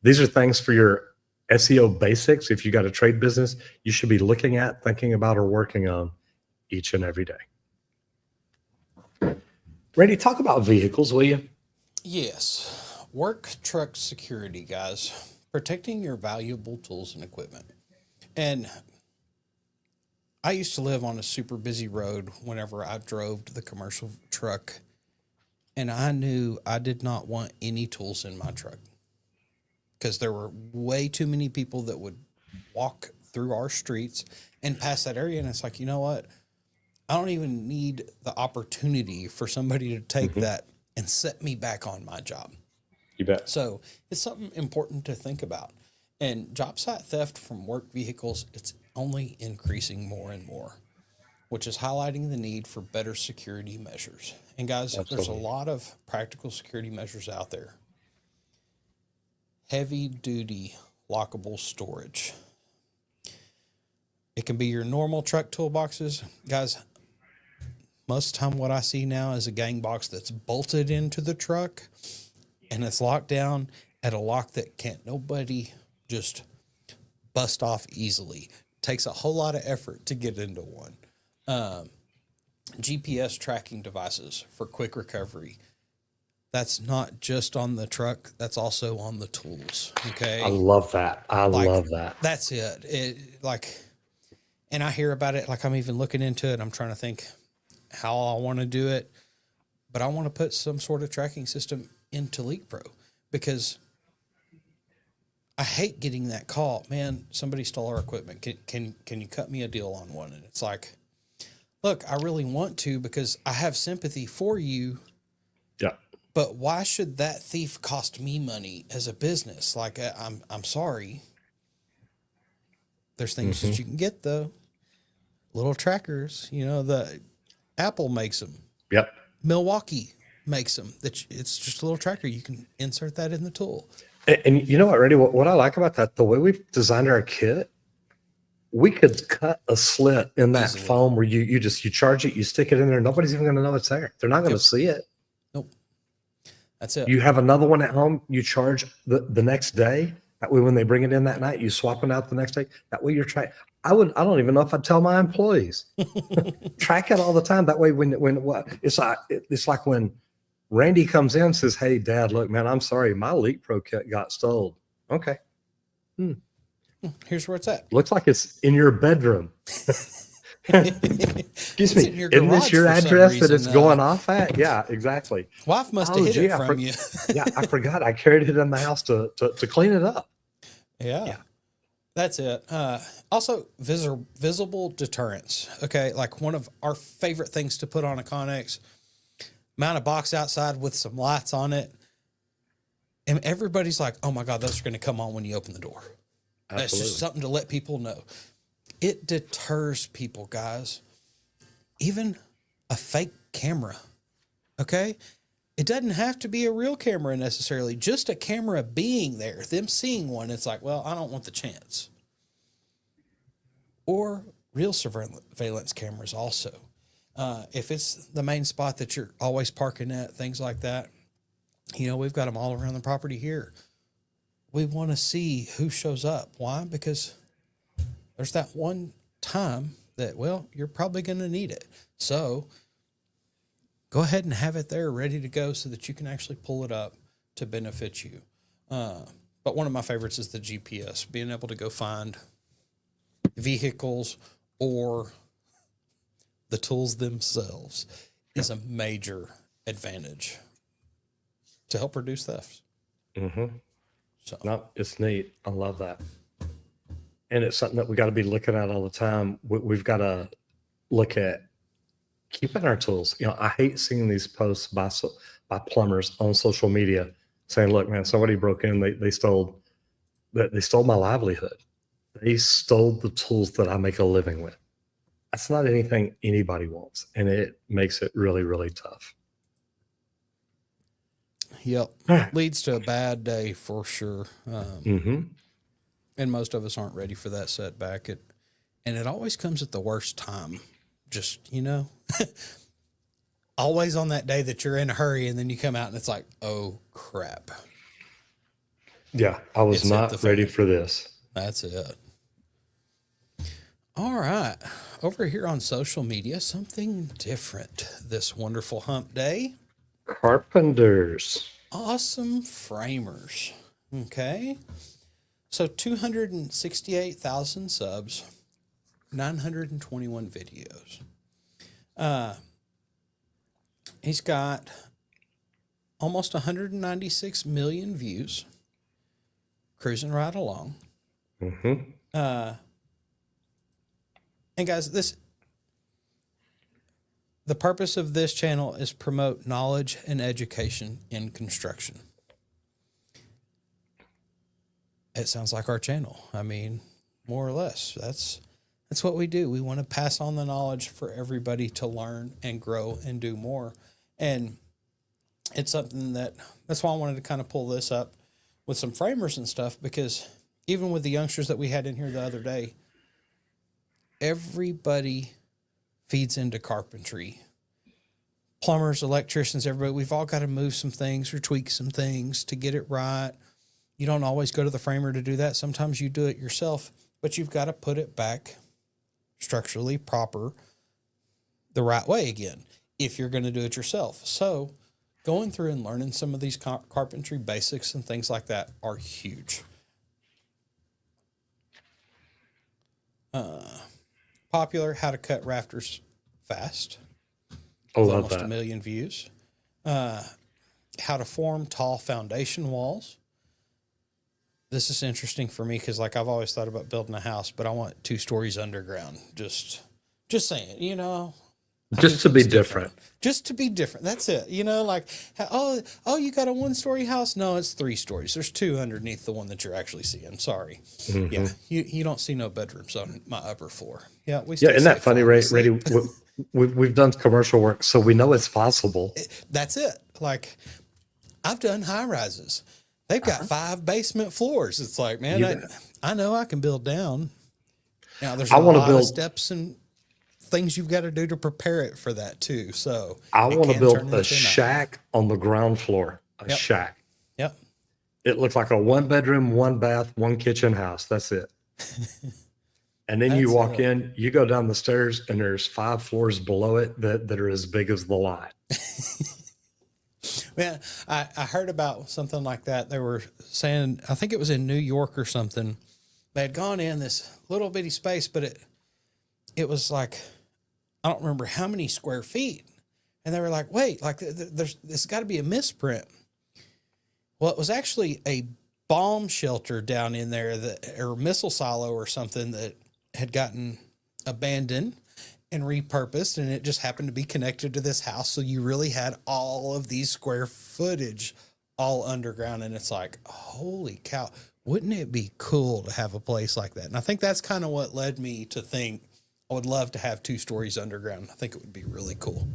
these are things for your SEO basics. If you got a trade business, you should be looking at, thinking about, or working on each and every day. Randy, talk about vehicles, will you? Yes. Work truck security, guys. Protecting your valuable tools and equipment. And I used to live on a super busy road whenever I drove the commercial truck, and I knew I did not want any tools in my truck because there were way too many people that would walk through our streets and pass that area. And it's like, you know what? I don't even need the opportunity for somebody to take that and set me back on my job. You bet. So it's something important to think about. And job site theft from work vehicles, it's only increasing more and more, which is highlighting the need for better security measures. And guys, there's a lot of practical security measures out there. Heavy duty lockable storage. It can be your normal truck toolboxes. Guys, most of the time what I see now is a gang box that's bolted into the truck and it's locked down at a lock that can't nobody just bust off easily. Takes a whole lot of effort to get into one. GPS tracking devices for quick recovery. That's not just on the truck. That's also on the tools. Okay. I love that. I love that. That's it. And I hear about it. Like I'm even looking into it. I'm trying to think how I want to do it, but I want to put some sort of tracking system into Leak Pro because I hate getting that call. Man, somebody stole our equipment. Can you cut me a deal on one? And it's like, look, I really want to because I have sympathy for you. Yeah. But why should that thief cost me money as a business? Like I'm sorry. There's things that you can get though. Little trackers, the Apple makes them. Yep. Milwaukee makes them. It's just a little tracker. You can insert that in the tool. And you know what, Randy, what I like about that, the way we've designed our kit, we could cut a slit in that Easily. foam where you charge it, you stick it in there. Nobody's even going to know it's there. They're not going to see it. Nope. That's it. You have another one at home, you charge the next day. That way, when they bring it in that night, you swap it out the next day. That way you're trying. I don't even know if I'd tell my employees. Track it all the time. That way, it's like when Randy comes in and says, "Hey, Dad, look, man, I'm sorry, my Leak Pro kit got stolen." Okay. Here's where it's at. Looks like it's in your bedroom. Excuse me. in your Isn't this garage your for some address that reason, it's going off at? Yeah, exactly. Wife must have hid it I from you. Yeah, I forgot. I carried it in the house to clean it up. Yeah. That's it. Also, visible deterrence. Okay, like one of our favorite things to put on a Connex, mount a box outside with some lights on it, and everybody's like, "Oh my God, those are going to come on when you open the door." Absolutely. That's just something to let people know. It deters people, guys. Even a fake camera. Okay? It doesn't have to be a real camera necessarily. Just a camera being there, them seeing one, it's like, well, I don't want the chance. Or real surveillance cameras also. If it's the main spot that you're always parking at, things like that, we've got them all around the property here. We want to see who shows up. Why? Because there's that one time that, well, you're probably going to need it. So go ahead and have it there ready to go so that you can actually pull it up to benefit you. But one of my favorites is the GPS, being able to go find vehicles or the tools themselves is a major advantage to help reduce thefts. So No, it's neat. I love that. And it's something that we got to be looking at all the time. We've got to look at keeping our tools. You know, I hate seeing these posts by plumbers on social media saying, "Look, man, somebody broke in. They stole they stole my livelihood. They stole the tools that I make a living with." That's not anything anybody wants, and it makes it really, really tough. yep, All right. leads to a bad day for sure. Mm-hmm. And most of us aren't ready for that setback. And it always comes at the worst time. Just, always on that day that you're in a hurry, and then you come out and it's like, oh crap. Yeah, I was It's hit not the ready fan. for this. That's it. All right. Over here on social media, something different this wonderful hump day. Carpenters. Awesome framers. Okay. So 268,000 subs, 921 videos. He's got almost 196 million views, cruising right along. Mm-hmm. And guys, the purpose of this channel is promote knowledge and education in construction. It sounds like our channel. I mean, more or less. That's what we do. We want to pass on the knowledge for everybody to learn and grow and do more. And it's something that's why I wanted to kind of pull this up with some framers and stuff, because even with the youngsters that we had in here the other day, everybody feeds into carpentry. Plumbers, electricians, everybody, we've all got to move some things or tweak some things to get it right. You don't always go to the framer to do that. Sometimes you do it yourself, but you've got to put it back structurally proper the right way again if you're going to do it yourself. So going through and learning some of these carpentry basics and things like that are huge. Popular, how to cut rafters fast. I love Almost that. 1 million views. How to form tall foundation walls. This is interesting for me because, like, I've always thought about building a house, but I want 2 stories underground. Just saying, Just to be different. Just to be different. That's it. Like, you got a 1-story house? No, it's 3 stories. There's 2 underneath the one that you're actually seeing. Sorry. Mm-hmm. Yeah, you don't see no bedrooms on my upper floor. Yeah, we. Yeah, stay isn't that safe funny, while we Ray? sleep. We've done commercial work, so we know it's possible. That's it. Like, I've done high rises. They've got 5 basement floors. It's like, man, I know I can build down. Now there's a lot of steps and things you've got to do to prepare it for that too. So I want to can build turn a into shack on the ground floor. A Yep. shack. Yep. It looks like a 1-bedroom, 1 bath, 1 kitchen house. That's it. And then you That's walk it. in, you go down the stairs, and there's 5 floors below it that are as big as the lot. Man, I heard about something like that. They were saying, I think it was in New York or something. They had gone in this little bitty space, but it was like, I don't remember how many square feet. And they were like, wait, like there's got to be a misprint. Well, it was actually a bomb shelter down in there or missile silo or something that had gotten abandoned and repurposed, and it just happened to be connected to this house. So you really had all of these square footage all underground. And it's like, holy cow, wouldn't it be cool to have a place like that? And I think that's kind of what led me to think I would love to have 2 stories underground. I think it would be really cool.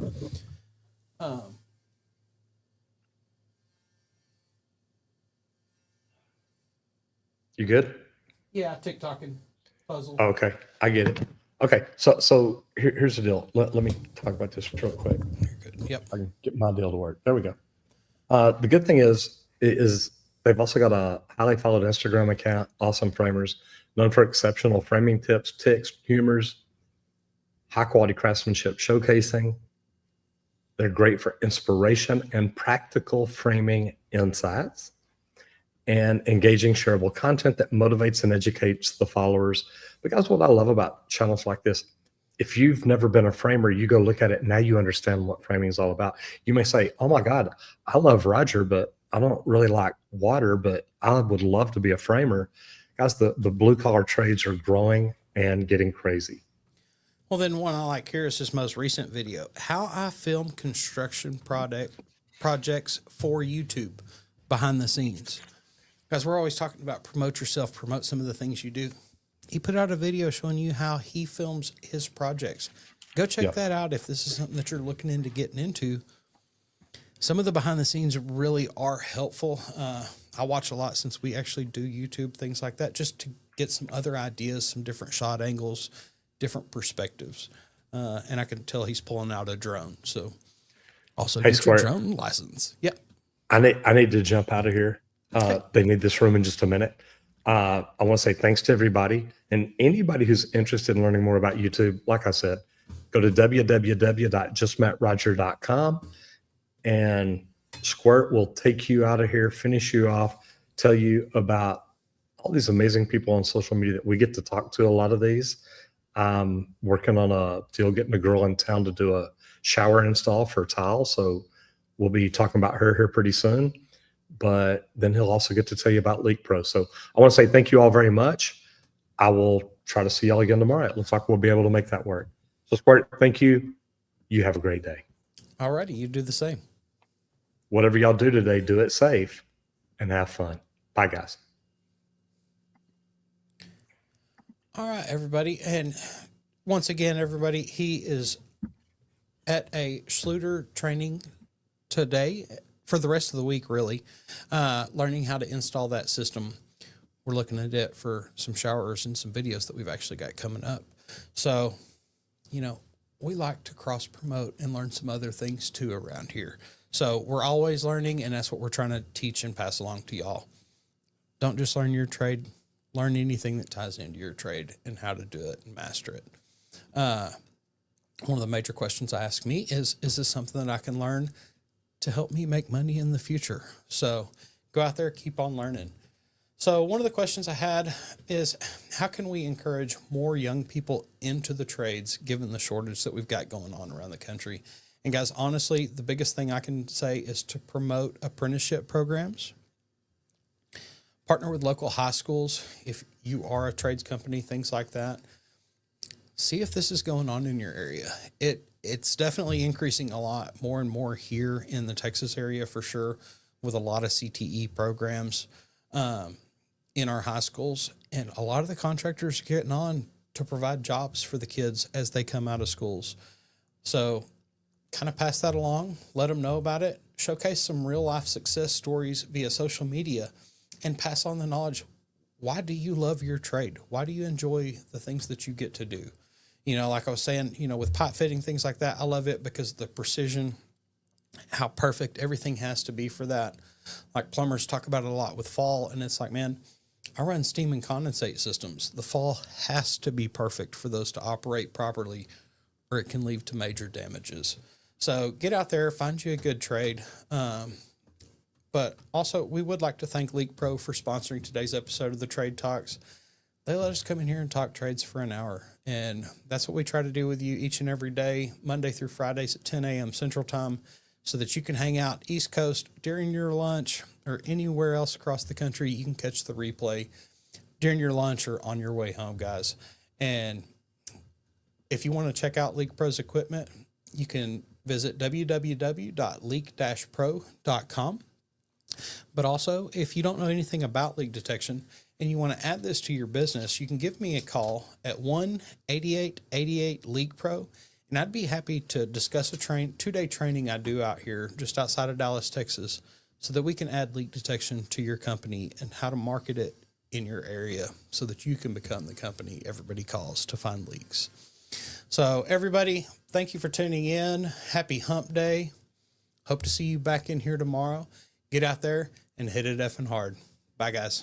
You good? Yeah, TikTok and puzzle. Okay, I get it. Okay, so here's the deal. Let me talk about this real quick. You're good. Yep. I can get my deal to work. There we go. The good thing is they've also got a highly followed Instagram account, Awesome Framers, known for exceptional framing tips, ticks, humors, high quality craftsmanship showcasing. They're great for inspiration and practical framing insights and engaging shareable content that motivates and educates the followers. But guys, what I love about channels like this, if you've never been a framer, you go look at it. Now you understand what framing is all about. You may say, oh my God, I love Roger, but I don't really like water, but I would love to be a framer. Guys, the blue collar trades are growing and getting crazy. Well, then one I like here is this most recent video, how I film construction projects for YouTube behind the scenes. Guys, we're always talking about promote yourself, promote some of the things you do. He put out a video showing you how he films his projects. Go check that out if this is something that you're looking into getting into. Some of the behind the scenes really are helpful. I watch a lot since we actually do YouTube, things like that, just to get some other ideas, some different shot angles, different perspectives. And I can tell he's pulling out a drone. So also get your drone license. Yep. I need to jump out of here. They need this room in just a minute. I want to say thanks to everybody, and anybody who's interested in learning more about YouTube. Like I said, go to www.justmattroger.com and Squirt will take you out of here, finish you off, tell you about all these amazing people on social media that we get to talk to. A lot of these. Working on a deal, getting a girl in town to do a shower install for tile. So we'll be talking about her here pretty soon. But then he'll also get to tell you about Leak Pro. So I want to say thank you all very much. I will try to see y'all again tomorrow. It looks like we'll be able to make that work. So Squirt, thank you. You have a great day. All righty. You do the same. Whatever y'all do today, do it safe and have fun. Bye, guys. All right, everybody. And once again, everybody, he is at a Schluter training today for the rest of the week, really, learning how to install that system. We're looking at it for some showers and some videos that we've actually got coming up. So, you know, we like to cross promote and learn some other things too around here. So we're always learning, and that's what we're trying to teach and pass along to y'all. Don't just learn your trade, learn anything that ties into your trade and how to do it and master it. One of the major questions I ask me is this something that I can learn to help me make money in the future? So go out there, keep on learning. So one of the questions I had is, how can we encourage more young people into the trades given the shortage that we've got going on around the country? And guys, honestly, the biggest thing I can say is to promote apprenticeship programs. Partner with local high schools if you are a trades company, things like that. See if this is going on in your area. It's definitely increasing a lot more and more here in the Texas area for sure, with a lot of CTE programs in our high schools. And a lot of the contractors are getting on to provide jobs for the kids as they come out of schools. So kind of pass that along, let them know about it, showcase some real life success stories via social media, and pass on the knowledge. Why do you love your trade? Why do you enjoy the things that you get to do? You know, like I was saying, you know, with pipe fitting, things like that, I love it because of the precision, how perfect everything has to be for that. Like plumbers talk about it a lot with fall, and it's like, man, I run steam and condensate systems. The fall has to be perfect for those to operate properly, or it can lead to major damages. So get out there, find you a good trade. But also, we would like to thank Leak Pro for sponsoring today's episode of the Trade Talks. They let us come in here and talk trades for an hour. And that's what we try to do with you each and every day, Monday through Fridays at 10 a.m. Central Time, so that you can hang out East Coast during your lunch or anywhere else across the country. You can catch the replay during your lunch or on your way home, guys. And if you want to check out Leak Pro's equipment, you can visit www.leak-pro.com. But also, if you don't know anything about leak detection and you want to add this to your business, you can give me a call at 1-8888-LEAK-PRO, and I'd be happy to discuss a 2-day training I do out here just outside of Dallas, Texas, so that we can add leak detection to your company and how to market it in your area so that you can become the company everybody calls to find leaks. So everybody, thank you for tuning in. Happy hump day. Hope to see you back in here tomorrow. Get out there and hit it effing hard. Bye, guys.